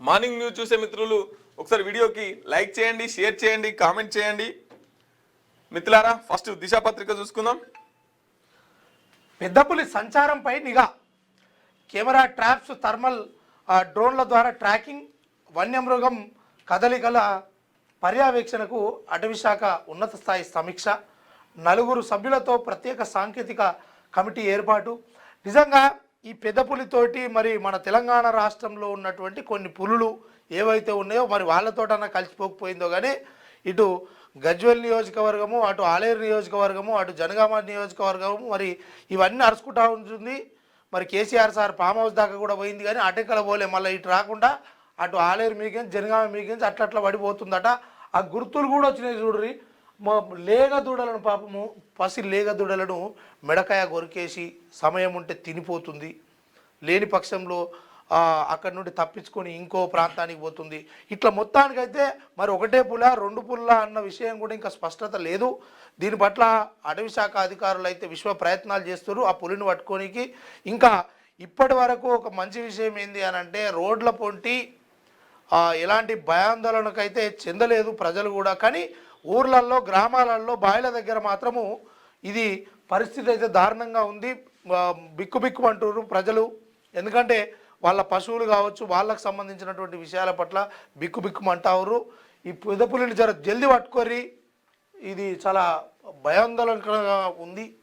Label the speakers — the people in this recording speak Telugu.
Speaker 1: మార్నింగ్ న్యూస్ చూసే మిత్రులు ఒకసారి వీడియోకి లైక్ చేయండి, షేర్ చేయండి, కామెంట్ చేయండి. మిత్రులారా, ఫస్ట్ దిశ పత్రిక చూసుకుందాం.
Speaker 2: పెద్దపులి సంచారంపై నిఘా, కెమెరా ట్రాప్స్, థర్మల్ డ్రోన్ల ద్వారా ట్రాకింగ్, వన్యమృగం కదలికల పర్యవేక్షణకు అటవీశాఖ ఉన్నత స్థాయి సమీక్ష, 4 సభ్యులతో ప్రత్యేక సాంకేతిక కమిటీ ఏర్పాటు. నిజంగా ఈ పెద్దపులితోటి మరి మన తెలంగాణ రాష్ట్రంలో ఉన్నటువంటి కొన్ని పులులు ఏవైతే ఉన్నాయో మరి వాళ్ళతోటన్నా కలిసిపోకపోయిందో కానీ ఇటు గజ్వేల్ నియోజకవర్గము, అటు ఆలేరు నియోజకవర్గము, అటు జనగామ నియోజకవర్గము మరి ఇవన్నీ అరుచుకుంటా ఉంటుంది. మరి కేసీఆర్ సార్ ఫామ్ హౌస్ దాకా కూడా పోయింది కానీ అటెక్కల పోలే, మళ్ళీ ఇటు రాకుండా అటు ఆలేరు మీకేంచి జనగామ మీకేంచి అట్లా పడిపోతుందట. ఆ గుర్తులు కూడా వచ్చినాయి చూడ్రి. లేగ దూడలను పాపము పసి లేగ దూడలను మెడకాయ కొరికేసి సమయం ఉంటే తినిపోతుంది, లేని పక్షంలో అక్కడి నుండి తప్పించుకొని ఇంకో ప్రాంతానికి పోతుంది. ఇట్లా మొత్తానికైతే మరి ఒకటే పుల 2 పుల్ల అన్న విషయం కూడా ఇంకా స్పష్టత లేదు. దీని పట్ల అటవీ శాఖ అధికారులు అయితే విశ్వ ప్రయత్నాలు చేస్తారు ఆ పులిని పట్టుకోనికి. ఇంకా ఇప్పటి వరకు ఒక మంచి విషయం ఏంది అని అంటే రోడ్ల పొంటి ఎలాంటి భయాందోళనకైతే చెందలేదు ప్రజలు కూడా. కానీ ఊర్లల్లో, గ్రామాలలో, బాయిల దగ్గర మాత్రము ఇది పరిస్థితి అయితే దారుణంగా ఉంది. బిక్కు అంటున్నారు ప్రజలు. ఎందుకంటే వాళ్ళ పశువులు కావచ్చు, వాళ్ళకు సంబంధించినటువంటి విషయాల పట్ల బిక్కుమంటారు. ఈ పెద్దపులిని జల్దీ పట్టుకోరి, ఇది చాలా భయాందోళనకరంగా ఉంది.